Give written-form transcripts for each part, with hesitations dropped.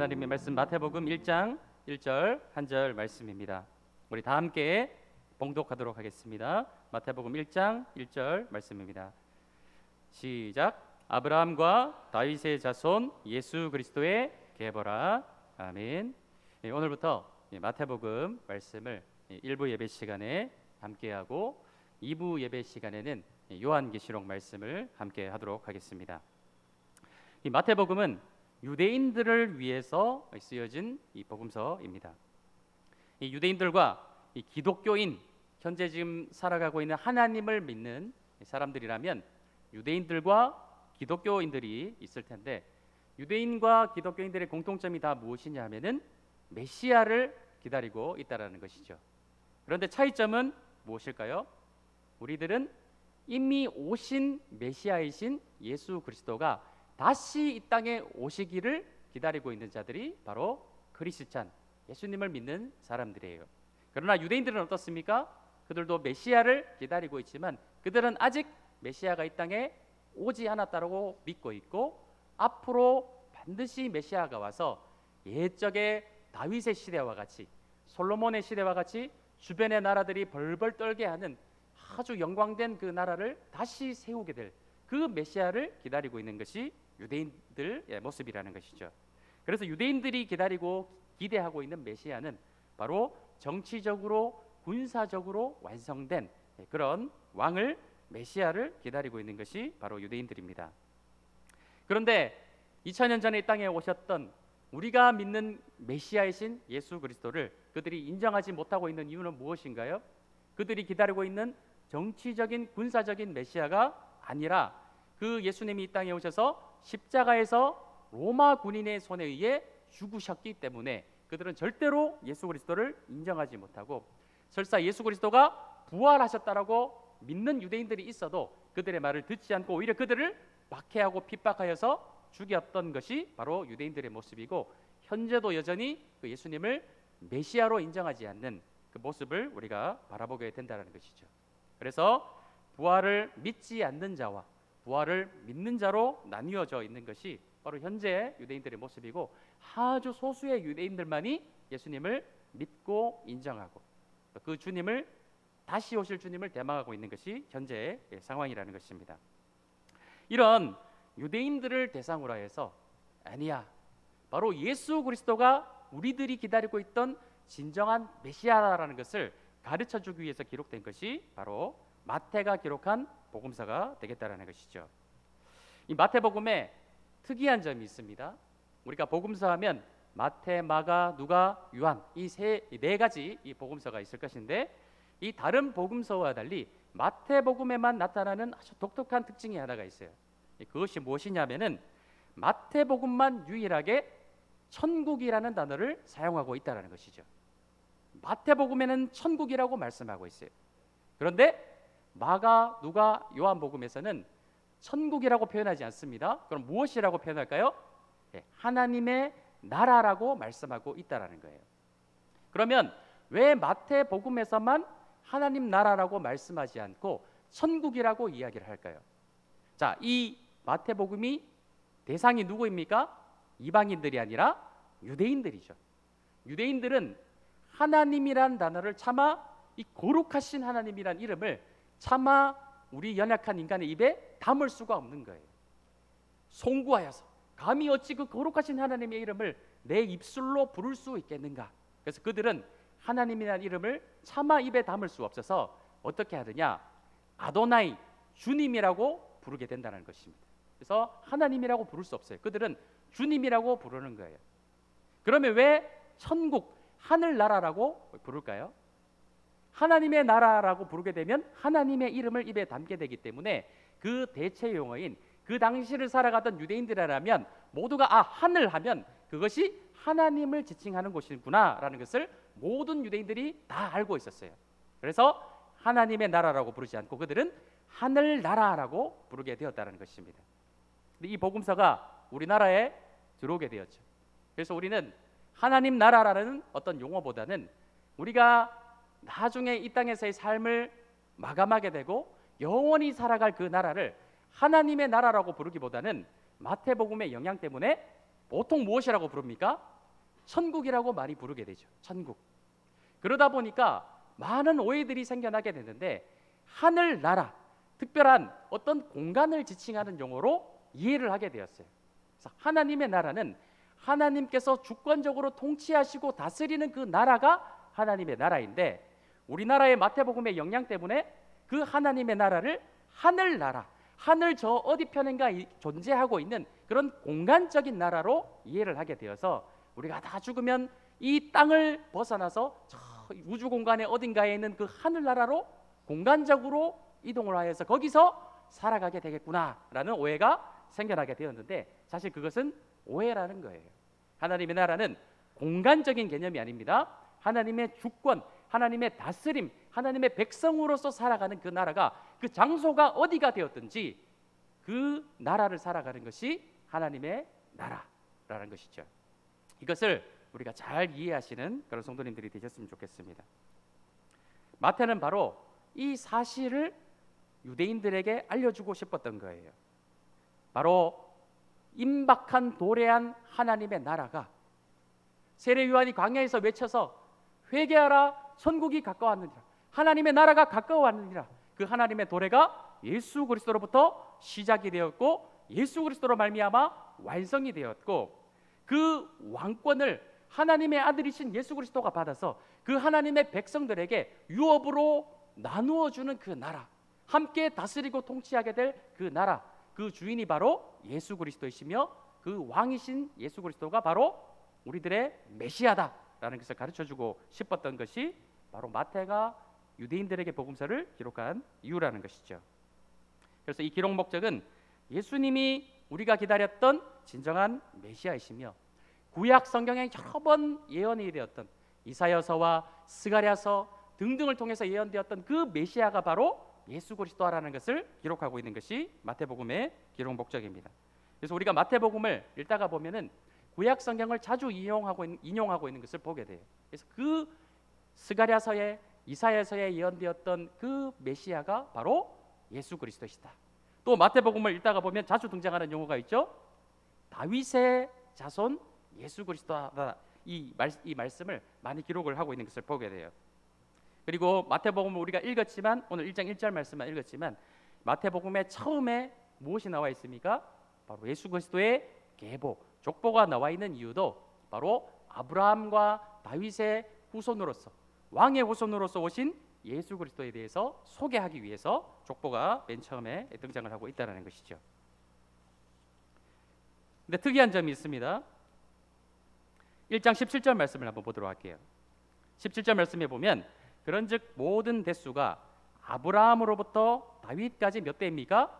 하나님의 말씀 마태복음 1장 1절 한 절 말씀입니다. 우리 다 함께 봉독하도록 하겠습니다. 마태복음 1장 1절 말씀입니다. 시작. 아브라함과 다윗의 자손 예수 그리스도의 계보라. 아멘. 오늘부터 마태복음 말씀을 1부 예배 시간에 함께하고 2부 예배 시간에는 요한계시록 말씀을 함께 하도록 하겠습니다. 이 마태복음은 유대인들을 위해서 쓰여진 이 복음서입니다. 이 유대인들과 이 기독교인, 현재 지금 살아가고 있는 하나님을 믿는 사람들이라면 유대인들과 기독교인들이 있을 텐데, 유대인과 기독교인들의 공통점이 다 무엇이냐 하면은 메시아를 기다리고 있다라는 것이죠. 그런데 차이점은 무엇일까요? 우리들은 이미 오신 메시아이신 예수 그리스도가 다시 이 땅에 오시기를 기다리고 있는 자들이 바로 크리스찬, 예수님을 믿는 사람들이에요. 그러나 유대인들은 어떻습니까? 그들도 메시아를 기다리고 있지만 그들은 아직 메시아가 이 땅에 오지 않았다고 믿고 있고, 앞으로 반드시 메시아가 와서 옛적의 다윗의 시대와 같이, 솔로몬의 시대와 같이 주변의 나라들이 벌벌 떨게 하는 아주 영광된 그 나라를 다시 세우게 될 그 메시아를 기다리고 있는 것이 유대인들의 모습이라는 것이죠. 그래서 유대인들이 기다리고 기대하고 있는 메시아는 바로 정치적으로 군사적으로 완성된 그런 왕을, 메시아를 기다리고 있는 것이 바로 유대인들입니다. 그런데 2000년 전에 이 땅에 오셨던 우리가 믿는 메시아이신 예수 그리스도를 그들이 인정하지 못하고 있는 이유는 무엇인가요? 그들이 기다리고 있는 정치적인 군사적인 메시아가 아니라 그 예수님이 이 땅에 오셔서 십자가에서 로마 군인의 손에 의해 죽으셨기 때문에 그들은 절대로 예수 그리스도를 인정하지 못하고, 설사 예수 그리스도가 부활하셨다라고 믿는 유대인들이 있어도 그들의 말을 듣지 않고 오히려 그들을 박해하고 핍박하여서 죽였던 것이 바로 유대인들의 모습이고, 현재도 여전히 그 예수님을 메시아로 인정하지 않는 그 모습을 우리가 바라보게 된다는 것이죠. 그래서 부활을 믿지 않는 자와 부활을 믿는 자로 나뉘어져 있는 것이 바로 현재 유대인들의 모습이고, 아주 소수의 유대인들만이 예수님을 믿고 인정하고 그 주님을, 다시 오실 주님을 대망하고 있는 것이 현재의 상황이라는 것입니다. 이런 유대인들을 대상으로 해서 아니야, 바로 예수 그리스도가 우리들이 기다리고 있던 진정한 메시아라는 것을 가르쳐주기 위해서 기록된 것이 바로 마태가 기록한 복음서가 되겠다라는 것이죠. 이 마태복음에 특이한 점이 있습니다. 우리가 복음서 하면 마태, 마가, 누가, 요한, 이 네 가지 이 복음서가 있을 것인데, 이 다른 복음서와 달리 마태복음에만 나타나는 아주 독특한 특징이 하나가 있어요. 그것이 무엇이냐면은 마태복음만 유일하게 천국이라는 단어를 사용하고 있다는 것이죠. 마태복음에는 천국이라고 말씀하고 있어요. 그런데 마가, 누가, 요한복음에서는 천국이라고 표현하지 않습니다. 그럼 무엇이라고 표현할까요? 하나님의 나라라고 말씀하고 있다라는 거예요. 그러면 왜 마태복음에서만 하나님 나라라고 말씀하지 않고 천국이라고 이야기를 할까요? 자, 이 마태복음이 대상이 누구입니까? 이방인들이 아니라 유대인들이죠. 유대인들은 하나님이란 단어를 차마, 이 거룩하신 하나님이란 이름을 차마 우리 연약한 인간의 입에 담을 수가 없는 거예요. 송구하여서 감히 어찌 그 거룩하신 하나님의 이름을 내 입술로 부를 수 있겠는가. 그래서 그들은 하나님이라는 이름을 차마 입에 담을 수 없어서 어떻게 하느냐, 아도나이, 주님이라고 부르게 된다는 것입니다. 그래서 하나님이라고 부를 수 없어요. 그들은 주님이라고 부르는 거예요. 그러면 왜 천국, 하늘나라라고 부를까요? 하나님의 나라라고 부르게 되면 하나님의 이름을 입에 담게 되기 때문에 그 대체 용어인, 그 당시를 살아가던 유대인들이라면 모두가 하늘 하면 그것이 하나님을 지칭하는 곳이구나 라는 것을 모든 유대인들이 다 알고 있었어요. 그래서 하나님의 나라라고 부르지 않고 그들은 하늘나라라고 부르게 되었다는 것입니다. 이 복음서가 우리나라에 들어오게 되었죠. 그래서 우리는 하나님 나라라는 어떤 용어보다는 우리가 나중에 이 땅에서의 삶을 마감하게 되고 영원히 살아갈 그 나라를 하나님의 나라라고 부르기보다는 마태복음의 영향 때문에 보통 무엇이라고 부릅니까? 천국이라고 많이 부르게 되죠. 천국. 그러다 보니까 많은 오해들이 생겨나게 되는데 하늘나라, 특별한 어떤 공간을 지칭하는 용어로 이해를 하게 되었어요. 그래서 하나님의 나라는 하나님께서 주권적으로 통치하시고 다스리는 그 나라가 하나님의 나라인데, 우리나라의 마태복음의 영향 때문에 그 하나님의 나라를 하늘나라, 하늘 저 어디 편인가 존재하고 있는 그런 공간적인 나라로 이해를 하게 되어서 우리가 다 죽으면 이 땅을 벗어나서 저 우주 공간의 어딘가에 있는 그 하늘나라로 공간적으로 이동을 하여서 거기서 살아가게 되겠구나라는 오해가 생겨나게 되었는데, 사실 그것은 오해라는 거예요. 하나님의 나라는 공간적인 개념이 아닙니다. 하나님의 주권, 하나님의 다스림, 하나님의 백성으로서 살아가는 그 나라가, 그 장소가 어디가 되었든지 그 나라를 살아가는 것이 하나님의 나라라는 것이죠. 이것을 우리가 잘 이해하시는 그런 성도님들이 되셨으면 좋겠습니다. 마태는 바로 이 사실을 유대인들에게 알려주고 싶었던 거예요. 바로 임박한 도래한 하나님의 나라가, 세례 요한이 광야에서 외쳐서 회개하라, 천국이 가까웠느니라, 하나님의 나라가 가까워왔느니라, 그 하나님의 도래가 예수 그리스도로부터 시작이 되었고 예수 그리스도로 말미암아 완성이 되었고, 그 왕권을 하나님의 아들이신 예수 그리스도가 받아서 그 하나님의 백성들에게 유업으로 나누어 주는 그 나라, 함께 다스리고 통치하게 될 그 나라, 그 주인이 바로 예수 그리스도이시며 그 왕이신 예수 그리스도가 바로 우리들의 메시아다라는 것을 가르쳐주고 싶었던 것이 바로 마태가 유대인들에게 복음서를 기록한 이유라는 것이죠. 그래서 이 기록 목적은 예수님이 우리가 기다렸던 진정한 메시아이시며 구약 성경에 여러 번 예언이 되었던 이사야서와 스가랴서 등등을 통해서 예언되었던 그 메시아가 바로 예수 그리스도라는 것을 기록하고 있는 것이 마태복음의 기록 목적입니다. 그래서 우리가 마태복음을 읽다가 보면은 구약 성경을 자주 인용하고 있는 것을 보게 돼요. 그래서 그 스가랴서에 이사야서에 예언되었던 그 메시아가 바로 예수 그리스도시다. 또 마태복음을 읽다가 보면 자주 등장하는 용어가 있죠. 다윗의 자손 예수 그리스도다. 이 말씀을 많이 기록을 하고 있는 것을 보게 돼요. 그리고 마태복음을 우리가 읽었지만, 오늘 1장 1절 말씀만 읽었지만 마태복음의 처음에 무엇이 나와 있습니까? 바로 예수 그리스도의 계보, 족보가 나와 있는 이유도 바로 아브라함과 다윗의 후손으로서, 왕의 후손으로서 오신 예수 그리스도에 대해서 소개하기 위해서 족보가 맨 처음에 등장을 하고 있다는 것이죠. 근데 특이한 점이 있습니다. 1장 17절 말씀을 한번 보도록 할게요. 17절 말씀에 보면 그런즉 모든 대수가 아브라함으로부터 다윗까지 몇 대입니까?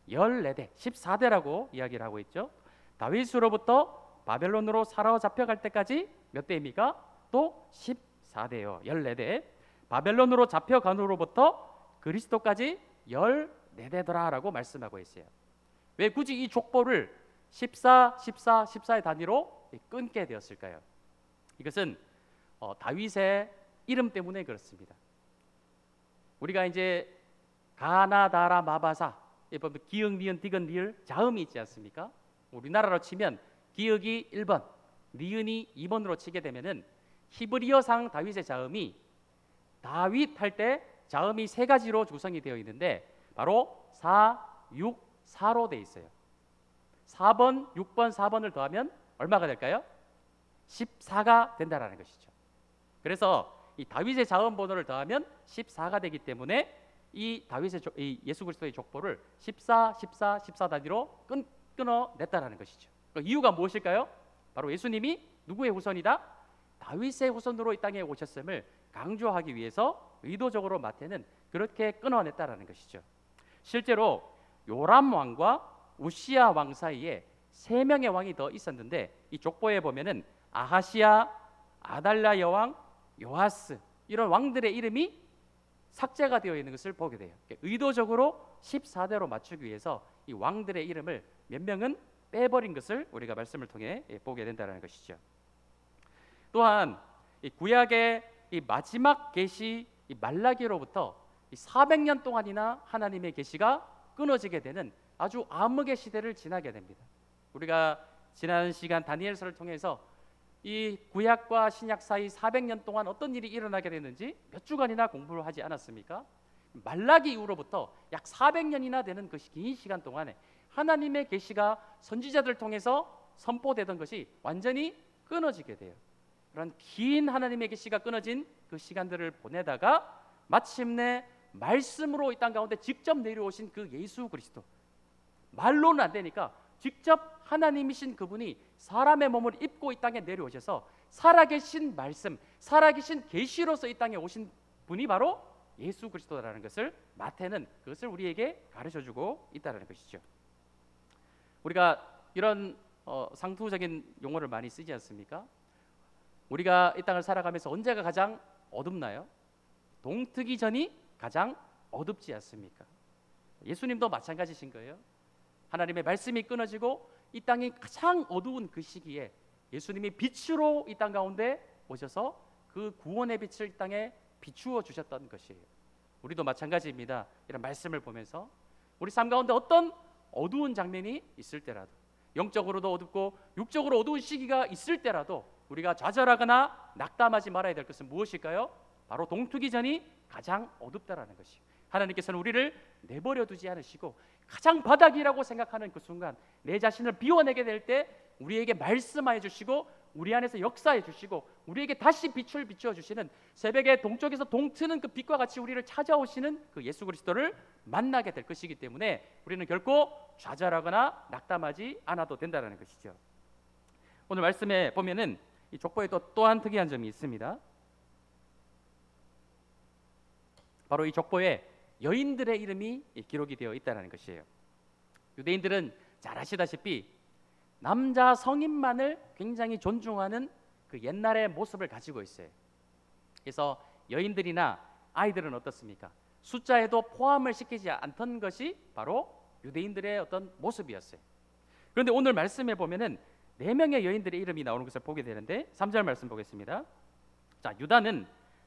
14대, 14대라고 이야기를 하고 있죠. 다윗으로부터 바벨론으로 사로잡혀갈 때까지 몇 대입니까? 또 14대요. 14대. 바벨론으로 잡혀간 후로부터 그리스도까지 14대더라라고 말씀하고 있어요. 왜 굳이 이 족보를 14, 14, 14의 단위로 끊게 되었을까요? 이것은 다윗의 이름 때문에 그렇습니다. 우리가 이제 가나다라 마바사, 기역, 니은, 디귿, 리을 자음이 있지 않습니까? 우리나라로 치면 기역이 1번, 니은이 2번으로 치게 되면은 히브리어상 다윗의 자음이 다윗 할 때 자음이 세 가지로 구성이 되어 있는데 바로 4, 6, 4로 되어 있어요. 4번, 6번, 4번을 더하면 얼마가 될까요? 14가 된다라는 것이죠. 그래서 이 다윗의 자음 번호를 더하면 14가 되기 때문에 이 다윗의 이 예수 그리스도의 족보를 14, 14, 14 단위로 끊어냈다라는 것이죠. 그러니까 이유가 무엇일까요? 바로 예수님이 누구의 후손이다? 다윗의 후손으로 이 땅에 오셨음을 강조하기 위해서 의도적으로 마태는 그렇게 끊어냈다라는 것이죠. 실제로 요람 왕과 우시야 왕 사이에 3명의 왕이 더 있었는데 이 족보에 보면은 아하시야, 아달랴 여왕, 요아스, 이런 왕들의 이름이 삭제가 되어 있는 것을 보게 돼요. 의도적으로 14대로 맞추기 위해서 이 왕들의 이름을 몇 명은 빼버린 것을 우리가 말씀을 통해 보게 된다는 것이죠. 또한 이 구약의 이 마지막 계시 이 말라기로부터 400년 동안이나 하나님의 계시가 끊어지게 되는 아주 암흑의 시대를 지나게 됩니다. 우리가 지난 시간 다니엘서를 통해서 이 구약과 신약 사이 400년 동안 어떤 일이 일어나게 됐는지 몇 주간이나 공부를 하지 않았습니까? 말라기 이후로부터 약 400년이나 되는 그 긴 시간 동안에 하나님의 계시가 선지자들 통해서 선포되던 것이 완전히 끊어지게 돼요. 그런 긴 하나님의 계시가 끊어진 그 시간들을 보내다가 마침내 말씀으로 이 땅 가운데 직접 내려오신 그 예수 그리스도, 말로는 안 되니까 직접 하나님이신 그분이 사람의 몸을 입고 이 땅에 내려오셔서 살아계신 말씀, 살아계신 계시로서 이 땅에 오신 분이 바로 예수 그리스도라는 것을 마태는 그것을 우리에게 가르쳐주고 있다는 것이죠. 우리가 이런 상투적인 용어를 많이 쓰지 않습니까? 우리가 이 땅을 살아가면서 언제가 가장 어둡나요? 동트기 전이 가장 어둡지 않습니까? 예수님도 마찬가지신 거예요. 하나님의 말씀이 끊어지고 이 땅이 가장 어두운 그 시기에 예수님이 빛으로 이 땅 가운데 오셔서 그 구원의 빛을 이 땅에 비추어 주셨던 것이에요. 우리도 마찬가지입니다. 이런 말씀을 보면서 우리 삶 가운데 어떤 어두운 장면이 있을 때라도, 영적으로도 어둡고 육적으로 어두운 시기가 있을 때라도 우리가 좌절하거나 낙담하지 말아야 될 것은 무엇일까요? 바로 동트기 전이 가장 어둡다라는 것이에요. 하나님께서는 우리를 내버려 두지 않으시고 가장 바닥이라고 생각하는 그 순간 내 자신을 비워내게 될 때 우리에게 말씀하여 주시고 우리 안에서 역사해 주시고 우리에게 다시 빛을 비추어 주시는, 새벽에 동쪽에서 동트는 그 빛과 같이 우리를 찾아오시는 그 예수 그리스도를 만나게 될 것이기 때문에 우리는 결코 좌절하거나 낙담하지 않아도 된다는 것이죠. 오늘 말씀에 보면은 이 족보에 또한 특이한 점이 있습니다. 바로 이 족보에 여인들의 이름이 기록이 되어 있다는 것이에요. 유대인들은 잘 아시다시피 남자 성인만을 굉장히 존중하는 그 옛날의 모습을 가지고 있어요. 그래서 여인들이나 아이들은 어떻습니까? 숫자에도 포함을 시키지 않던 것이 바로 유대인들의 어떤 모습이었어요. 그런데 오늘 말씀에 보면은 4명의 여인들의 이름이 나오는 것을 보게 되는데 3절 말씀 보겠습니다. 자, 유다는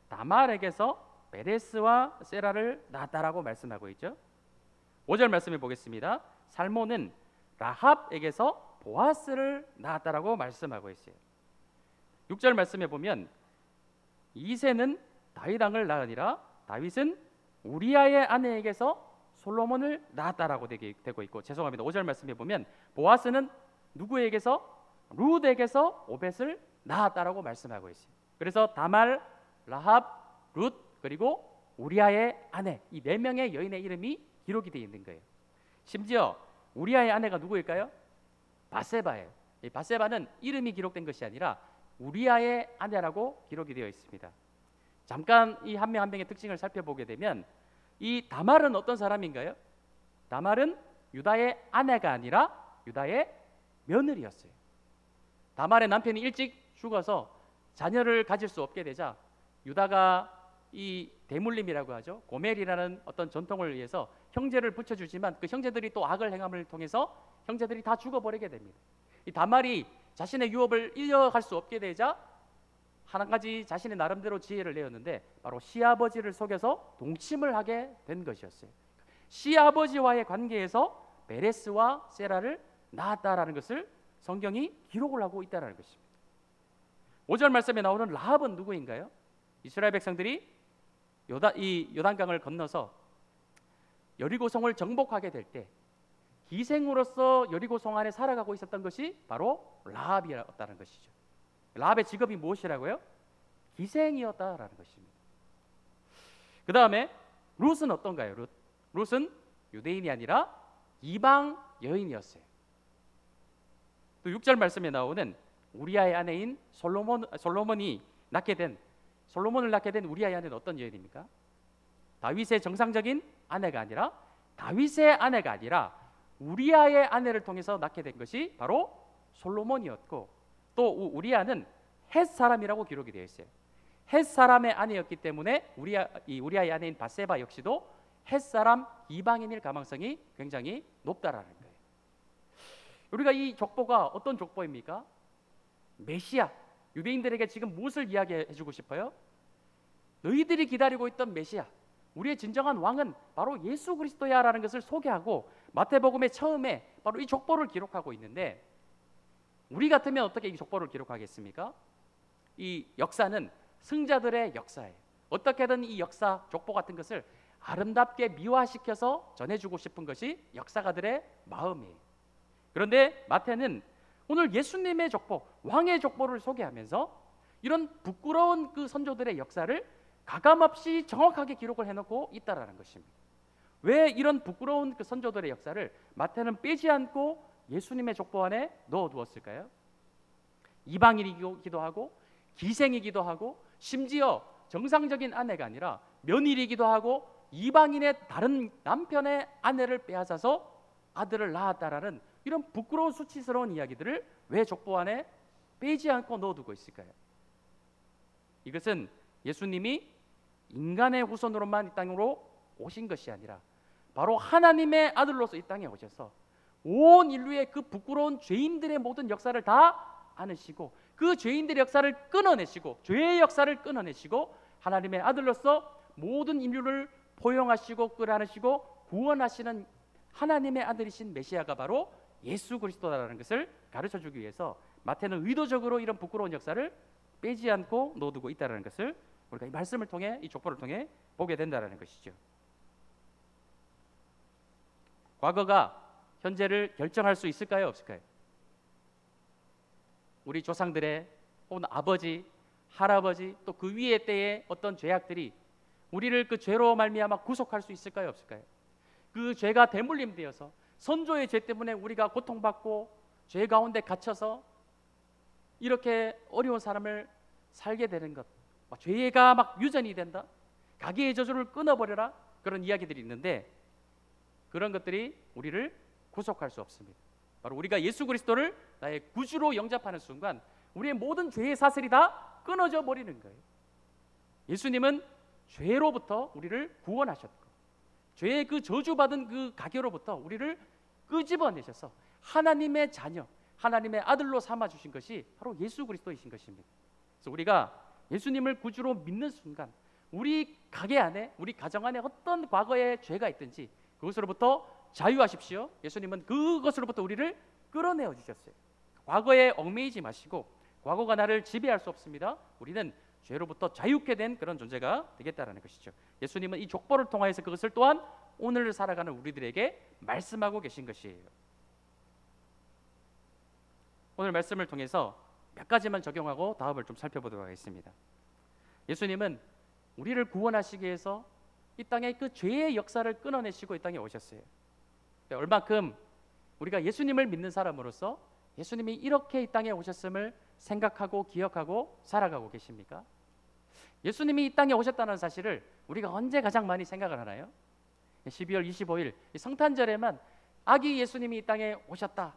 다말에게서 베레스와 세라를 낳았다라고 말씀하고 있죠. 5절 말씀을 보겠습니다. 살몬은 라합에게서 보아스를 낳았다라고 말씀하고 있어요. 6절 말씀에 보면 이새는 다윗 왕을 낳으니라 다윗은 우리아의 아내에게서 솔로몬을 낳았다라고 되고 있고, 죄송합니다. 5절 말씀에 보면 보아스는 누구에게서? 룻에게서 오벳을 낳았다라고 말씀하고 있어요. 그래서 다말, 라합, 룻, 그리고 우리아의 아내, 이 4명의 여인의 이름이 기록이 되어 있는 거예요. 심지어 우리아의 아내가 누구일까요? 바세바예요. 이 바세바는 이름이 기록된 것이 아니라 우리아의 아내라고 기록이 되어 있습니다. 잠깐 이 한 명 한 명의 특징을 살펴보게 되면 이 다말은 어떤 사람인가요? 다말은 유다의 아내가 아니라 유다의 며느리였어요. 다말의 남편이 일찍 죽어서 자녀를 가질 수 없게 되자 유다가 이 대물림이라고 하죠. 고멜이라는 어떤 전통을 위해서 형제를 붙여주지만 그 형제들이 또 악을 행함을 통해서 형제들이 다 죽어버리게 됩니다. 이 다말이 자신의 유업을 이어갈 수 없게 되자 한 가지 자신의 나름대로 지혜를 내었는데 바로 시아버지를 속여서 동침을 하게 된 것이었어요. 시아버지와의 관계에서 베레스와 세라를 낳았다라는 것을 성경이 기록을 하고 있다는 것입니다. 5절 말씀에 나오는 라합은 누구인가요? 이스라엘 백성들이 요단강을 건너서 여리고성을 정복하게 될 때 기생으로서 여리고성 안에 살아가고 있었던 것이 바로 라합이었다는 것이죠. 라합의 직업이 무엇이라고요? 기생이었다라는 것입니다. 그 다음에 룻은 어떤가요? 룻은 유대인이 아니라 이방 여인이었어요. 또 6절 말씀에 나오는 우리아의 아내인 솔로몬을 낳게 된 우리아의 아내는 어떤 여인입니까? 다윗의 정상적인 아내가 아니라 다윗의 아내가 아니라 우리아의 아내를 통해서 낳게 된 것이 바로 솔로몬이었고, 또 우리아는 헷 사람이라고 기록이 되어 있어요. 헷 사람의 아내였기 때문에 우리아의 아내인 바세바 역시도 헷 사람 이방인일 가능성이 굉장히 높다라는 거예요. 우리가 이 족보가 어떤 족보입니까? 메시아, 유대인들에게 지금 무엇을 이야기해주고 싶어요? 너희들이 기다리고 있던 메시아, 우리의 진정한 왕은 바로 예수 그리스도야라는 것을 소개하고 마태복음의 처음에 바로 이 족보를 기록하고 있는데, 우리 같으면 어떻게 이 족보를 기록하겠습니까? 이 역사는 승자들의 역사예요. 어떻게든 이 역사, 족보 같은 것을 아름답게 미화시켜서 전해주고 싶은 것이 역사가들의 마음이에요. 그런데 마태는 오늘 예수님의 족보, 왕의 족보를 소개하면서 이런 부끄러운 그 선조들의 역사를 가감없이 정확하게 기록을 해놓고 있다라는 것입니다. 왜 이런 부끄러운 그 선조들의 역사를 마태는 빼지 않고 예수님의 족보 안에 넣어두었을까요? 이방인이기도 하고 기생이기도 하고 심지어 정상적인 아내가 아니라 며느리이기도 하고 이방인의 다른 남편의 아내를 빼앗아서 아들을 낳았다라는 이런 부끄러운 수치스러운 이야기들을 왜 족보 안에 빼지 않고 넣어두고 있을까요? 이것은 예수님이 인간의 후손으로만 이 땅으로 오신 것이 아니라 바로 하나님의 아들로서 이 땅에 오셔서 온 인류의 그 부끄러운 죄인들의 모든 역사를 다 안으시고 그 죄인들의 역사를 끊어내시고 죄의 역사를 끊어내시고 하나님의 아들로서 모든 인류를 포용하시고 끌어안으시고 구원하시는 하나님의 아들이신 메시아가 바로 예수 그리스도라는 것을 가르쳐주기 위해서 마태는 의도적으로 이런 부끄러운 역사를 빼지 않고 넣어두고 있다는 것을 우리가 이 말씀을 통해 이 족보를 통해 보게 된다는 것이죠. 과거가 현재를 결정할 수 있을까요? 없을까요? 우리 조상들의 혹은 아버지, 할아버지 또 그 위의 때의 어떤 죄악들이 우리를 그 죄로 말미암아 구속할 수 있을까요? 없을까요? 그 죄가 대물림되어서 선조의 죄 때문에 우리가 고통받고 죄 가운데 갇혀서 이렇게 어려운 사람을 살게 되는 것, 죄가 막 유전이 된다, 가계의 저주를 끊어버려라, 그런 이야기들이 있는데 그런 것들이 우리를 구속할 수 없습니다. 바로 우리가 예수 그리스도를 나의 구주로 영접하는 순간 우리의 모든 죄의 사슬이 다 끊어져 버리는 거예요. 예수님은 죄로부터 우리를 구원하셨고 죄의 그 저주받은 그 가계로부터 우리를 끄집어내셔서 하나님의 자녀, 하나님의 아들로 삼아주신 것이 바로 예수 그리스도이신 것입니다. 그래서 우리가 예수님을 구주로 믿는 순간 우리 가게 안에, 우리 가정 안에 어떤 과거의 죄가 있든지 그것으로부터 자유하십시오. 예수님은 그것으로부터 우리를 끌어내어 주셨어요. 과거에 얽매이지 마시고 과거가 나를 지배할 수 없습니다. 우리는 죄로부터 자유케 된 그런 존재가 되겠다라는 것이죠. 예수님은 이 족보를 통하여서 그것을 또한 오늘 살아가는 우리들에게 말씀하고 계신 것이에요. 오늘 말씀을 통해서 몇 가지만 적용하고 다음을 좀 살펴보도록 하겠습니다. 예수님은 우리를 구원하시기 위해서 이 땅에 그 죄의 역사를 끊어내시고 이 땅에 오셨어요. 얼마큼 우리가 예수님을 믿는 사람으로서 예수님이 이렇게 이 땅에 오셨음을 생각하고 기억하고 살아가고 계십니까? 예수님이 이 땅에 오셨다는 사실을 우리가 언제 가장 많이 생각을 하나요? 12월 25일 성탄절에만 아기 예수님이 이 땅에 오셨다,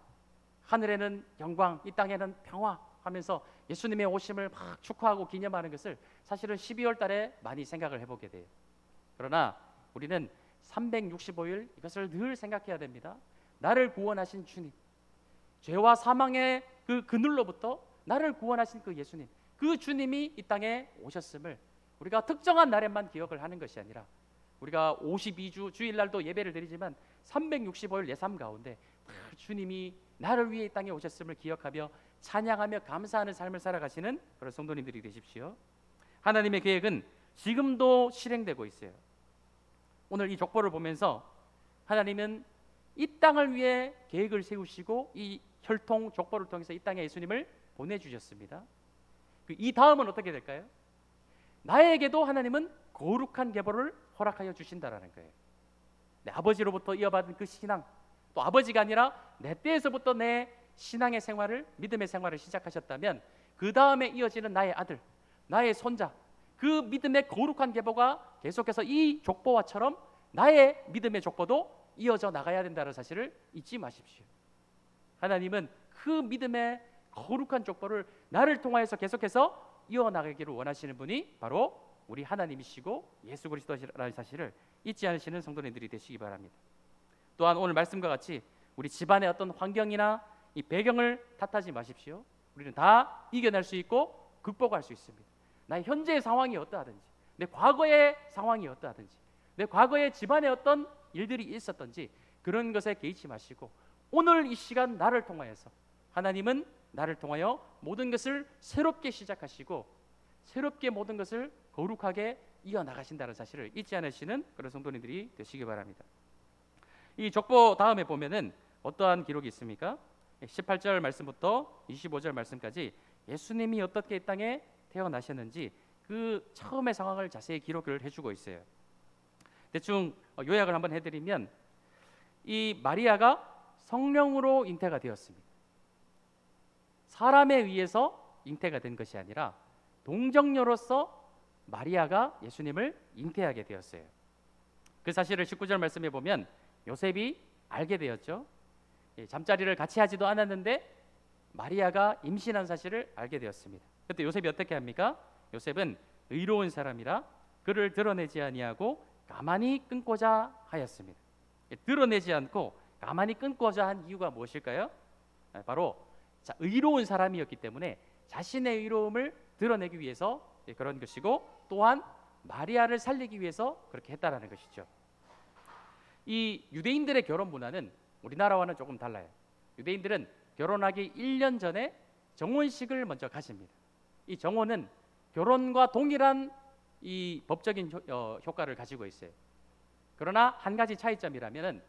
하늘에는 영광, 이 땅에는 평화 하면서 예수님의 오심을 막 축하하고 기념하는 것을 사실은 12월 달에 많이 생각을 해보게 돼요. 그러나 우리는 365일 이것을 늘 생각해야 됩니다. 나를 구원하신 주님, 죄와 사망의 그 그늘로부터 나를 구원하신 그 예수님, 그 주님이 이 땅에 오셨음을 우리가 특정한 날에만 기억을 하는 것이 아니라 우리가 52주 주일날도 예배를 드리지만 365일 내 삶 가운데 주님이 나를 위해 이 땅에 오셨음을 기억하며 찬양하며 감사하는 삶을 살아가시는 그런 성도님들이 되십시오. 하나님의 계획은 지금도 실행되고 있어요. 오늘 이 족보를 보면서 하나님은 이 땅을 위해 계획을 세우시고 이 혈통 족보를 통해서 이 땅에 예수님을 보내주셨습니다. 이 다음은 어떻게 될까요? 나에게도 하나님은 거룩한 계보를 허락하여 주신다라는 거예요. 내 아버지로부터 이어받은 그 신앙, 또 아버지가 아니라 내 때에서부터 내 신앙의 생활을, 믿음의 생활을 시작하셨다면 그 다음에 이어지는 나의 아들, 나의 손자, 그 믿음의 거룩한 계보가 계속해서 이 족보와처럼 나의 믿음의 족보도 이어져 나가야 된다는 사실을 잊지 마십시오. 하나님은 그 믿음의 거룩한 족보를 나를 통하여서 계속해서 이어나가기를 원하시는 분이 바로 우리 하나님이시고 예수 그리스도라는 사실을 잊지 않으시는 성도님들이 되시기 바랍니다. 또한 오늘 말씀과 같이 우리 집안의 어떤 환경이나 이 배경을 탓하지 마십시오. 우리는 다 이겨낼 수 있고 극복할 수 있습니다. 나의 현재의 상황이 어떠하든지, 내 과거의 상황이 어떠하든지, 내 과거의 집안에 어떤 일들이 있었던지 그런 것에 개의치 마시고 오늘 이 시간 나를 통하여서 하나님은 나를 통하여 모든 것을 새롭게 시작하시고 새롭게 모든 것을 거룩하게 이어나가신다는 사실을 잊지 않으시는 그런 성도님들이 되시기 바랍니다. 이 족보 다음에 보면은 어떠한 기록이 있습니까? 18절 말씀부터 25절 말씀까지 예수님이 어떻게 이 땅에 태어나셨는지 그 처음의 상황을 자세히 기록을 해주고 있어요. 대충 요약을 한번 해드리면 이 마리아가 성령으로 잉태가 되었습니다. 사람에 의해서 잉태가 된 것이 아니라 동정녀로서 마리아가 예수님을 잉태하게 되었어요. 그 사실을 19절 말씀에 보면 요셉이 알게 되었죠. 잠자리를 같이 하지도 않았는데 마리아가 임신한 사실을 알게 되었습니다. 그때 요셉이 어떻게 합니까? 요셉은 의로운 사람이라 그를 드러내지 아니하고 가만히 끊고자 하였습니다. 드러내지 않고 가만히 끊고자 한 이유가 무엇일까요? 바로 의로운 사람이었기 때문에 자신의 의로움을 드러내기 위해서 그런 것이고, 또한 마리아를 살리기 위해서 그렇게 했다라는 것이죠. 이 유대인들의 결혼 문화는 우리나라와는 조금 달라요. 유대인들은 결혼하기 1년 전에 정혼식을 먼저 가집니다. 이 정혼은 결혼과 동일한 이 법적인 효과를 가지고 있어요. 그러나 한 가지 차이점이라면은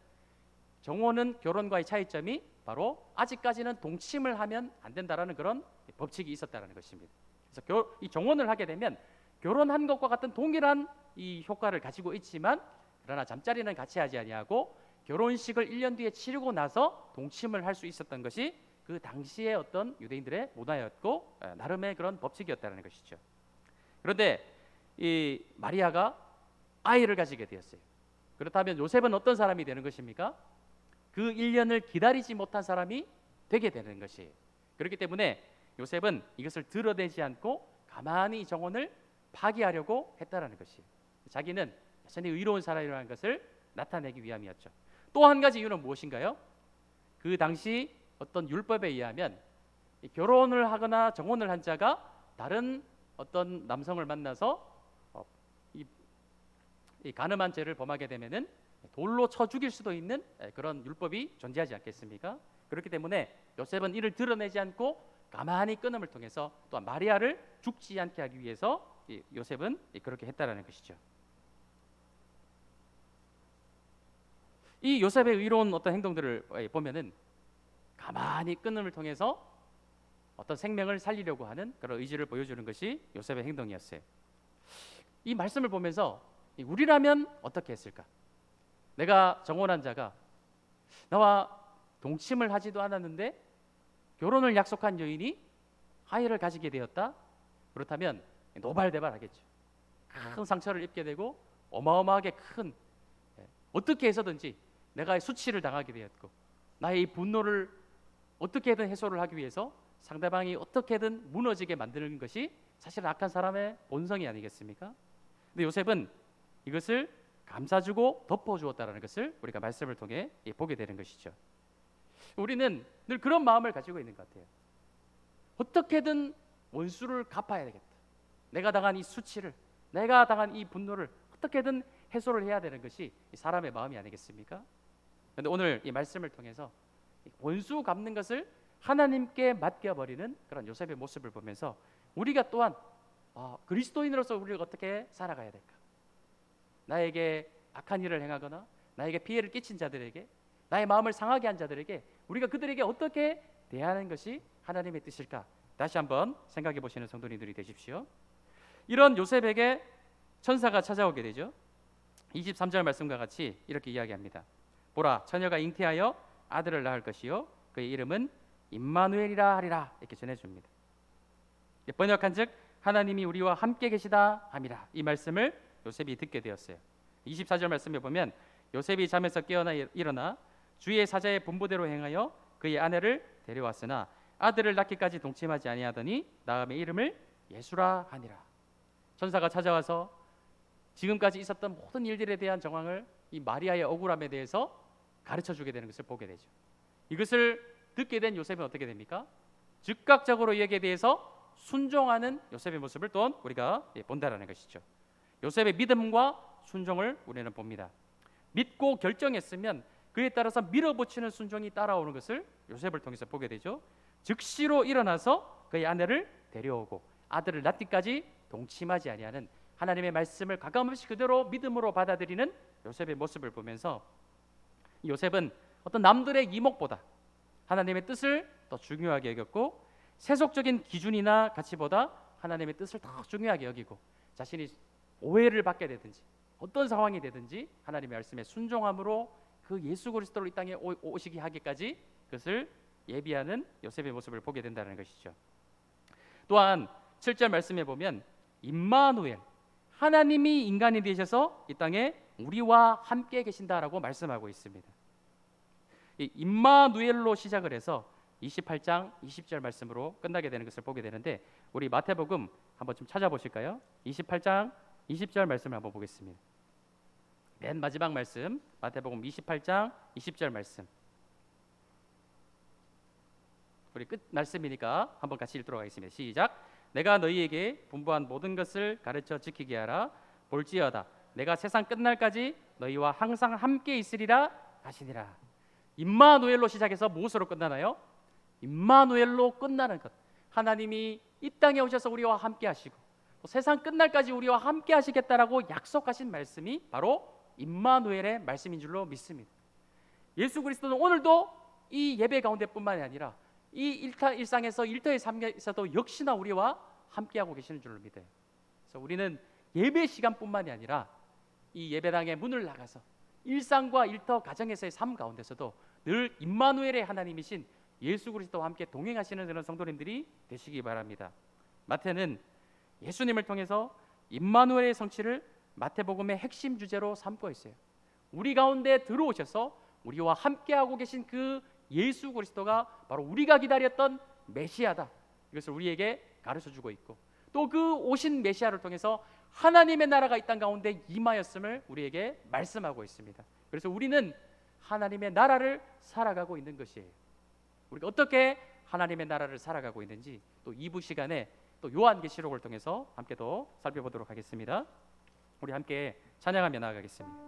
정혼은 결혼과의 차이점이 바로 아직까지는 동침을 하면 안 된다라는 그런 법칙이 있었다라는 것입니다. 그래서 이 정혼을 하게 되면 결혼한 것과 같은 동일한 이 효과를 가지고 있지만, 그러나 잠자리는 같이 하지 아니하고 결혼식을 1년 뒤에 치르고 나서 동침을 할 수 있었던 것이 그 당시의 어떤 유대인들의 문화였고 나름의 그런 법칙이었다는 것이죠. 그런데 이 마리아가 아이를 가지게 되었어요. 그렇다면 요셉은 어떤 사람이 되는 것입니까? 그 1년을 기다리지 못한 사람이 되게 되는 것이에요. 그렇기 때문에 요셉은 이것을 드러내지 않고 가만히 정혼을 파기하려고 했다라는 것이에요. 자기는 여전히 의로운 사람이라는 것을 나타내기 위함이었죠. 또 한 가지 이유는 무엇인가요? 그 당시 어떤 율법에 의하면 결혼을 하거나 정혼을 한 자가 다른 어떤 남성을 만나서 이 간음한 죄를 범하게 되면은 돌로 쳐 죽일 수도 있는 그런 율법이 존재하지 않겠습니까? 그렇기 때문에 요셉은 이를 드러내지 않고 가만히 끊음을 통해서 또한 마리아를 죽지 않게 하기 위해서 요셉은 그렇게 했다라는 것이죠. 이 요셉의 의로운 어떤 행동들을 보면은 가만히 끊음을 통해서 어떤 생명을 살리려고 하는 그런 의지를 보여주는 것이 요셉의 행동이었어요. 이 말씀을 보면서 우리라면 어떻게 했을까? 내가 정혼한 자가 나와 동침을 하지도 않았는데 결혼을 약속한 여인이 아이를 가지게 되었다? 그렇다면 노발대발하겠죠. 큰 상처를 입게 되고 어마어마하게 큰, 어떻게 해서든지 내가 수치를 당하게 되었고 나의 이 분노를 어떻게든 해소를 하기 위해서 상대방이 어떻게든 무너지게 만드는 것이 사실 악한 사람의 본성이 아니겠습니까? 근데 요셉은 이것을 감싸주고 덮어주었다는 것을 우리가 말씀을 통해 보게 되는 것이죠. 우리는 늘 그런 마음을 가지고 있는 것 같아요. 어떻게든 원수를 갚아야 되겠다. 내가 당한 이 수치를, 내가 당한 이 분노를 어떻게든 해소를 해야 되는 것이 사람의 마음이 아니겠습니까? 그런데 오늘 이 말씀을 통해서 원수 갚는 것을 하나님께 맡겨버리는 그런 요셉의 모습을 보면서 우리가 또한 그리스도인으로서 우리가 어떻게 살아가야 될까? 나에게 악한 일을 행하거나 나에게 피해를 끼친 자들에게, 나의 마음을 상하게 한 자들에게 우리가 그들에게 어떻게 대하는 것이 하나님의 뜻일까? 다시 한번 생각해 보시는 성도님들이 되십시오. 이런 요셉에게 천사가 찾아오게 되죠. 23절 말씀과 같이 이렇게 이야기합니다. 보라, 처녀가 잉태하여 아들을 낳을 것이요 그의 이름은 임마누엘이라 하리라. 이렇게 전해줍니다. 번역한즉 하나님이 우리와 함께 계시다 함이라. 이 말씀을 요셉이 듣게 되었어요. 24절 말씀에 보면 요셉이 잠에서 깨어나 일어나 주의 사자의 분부대로 행하여 그의 아내를 데려왔으나 아들을 낳기까지 동침하지 아니하더니 낳음의 이름을 예수라 하니라. 천사가 찾아와서 지금까지 있었던 모든 일들에 대한 정황을 이 마리아의 억울함에 대해서 가르쳐주게 되는 것을 보게 되죠. 이것을 듣게 된 요셉은 어떻게 됩니까? 즉각적으로 이에 대해서 순종하는 요셉의 모습을 또한 우리가 본다라는 것이죠. 요셉의 믿음과 순종을 우리는 봅니다. 믿고 결정했으면 그에 따라서 밀어붙이는 순종이 따라오는 것을 요셉을 통해서 보게 되죠. 즉시로 일어나서 그의 아내를 데려오고 아들을 낳기까지 동침하지 아니하는 하나님의 말씀을 가감없이 그대로 믿음으로 받아들이는 요셉의 모습을 보면서 요셉은 어떤 남들의 이목보다 하나님의 뜻을 더 중요하게 여겼고 세속적인 기준이나 가치보다 하나님의 뜻을 더 중요하게 여기고 자신이 오해를 받게 되든지 어떤 상황이 되든지 하나님의 말씀에 순종함으로 그 예수 그리스도로 이 땅에 오시게 하기까지 그것을 예비하는 요셉의 모습을 보게 된다는 것이죠. 또한 7절 말씀에 보면 임마누엘, 하나님이 인간이 되셔서 이 땅에 우리와 함께 계신다라고 말씀하고 있습니다. 이 임마누엘로 시작을 해서 28장 20절 말씀으로 끝나게 되는 것을 보게 되는데 우리 마태복음 한번 좀 찾아보실까요? 28장 20절 말씀을 한번 보겠습니다. 맨 마지막 말씀 마태복음 28장 20절 말씀, 우리 끝 말씀이니까 한번 같이 읽도록 하겠습니다. 시작. 내가 너희에게 분부한 모든 것을 가르쳐 지키게 하라. 볼지어다 내가 세상 끝날까지 너희와 항상 함께 있으리라 하시니라. 임마누엘로 시작해서 무엇으로 끝나나요? 임마누엘로 끝나는 것. 하나님이 이 땅에 오셔서 우리와 함께 하시고 또 세상 끝날까지 우리와 함께 하시겠다라고 약속하신 말씀이 바로 임마누엘의 말씀인 줄로 믿습니다. 예수 그리스도는 오늘도 이 예배 가운데뿐만이 아니라 이 일상에서 일터의 삶에서도 역시나 우리와 함께하고 계시는 줄로 믿어요. 그래서 우리는 예배 시간뿐만이 아니라 이 예배당의 문을 나가서 일상과 일터 가정에서의 삶 가운데서도 늘 임마누엘의 하나님이신 예수 그리스도와 함께 동행하시는 그런 성도님들이 되시기 바랍니다. 마태는 예수님을 통해서 임마누엘의 성취를 마태복음의 핵심 주제로 삼고 있어요. 우리 가운데 들어오셔서 우리와 함께하고 계신 그 예수 그리스도가 바로 우리가 기다렸던 메시아다. 이것을 우리에게 가르쳐주고 있고 또 그 오신 메시아를 통해서 하나님의 나라가 이 땅 가운데 임하였음을 우리에게 말씀하고 있습니다. 그래서 우리는 하나님의 나라를 살아가고 있는 것이에요. 우리가 어떻게 하나님의 나라를 살아가고 있는지 또 2부 시간에 또 요한계시록을 통해서 함께 더 살펴보도록 하겠습니다. 우리 함께 찬양하며 나아가겠습니다.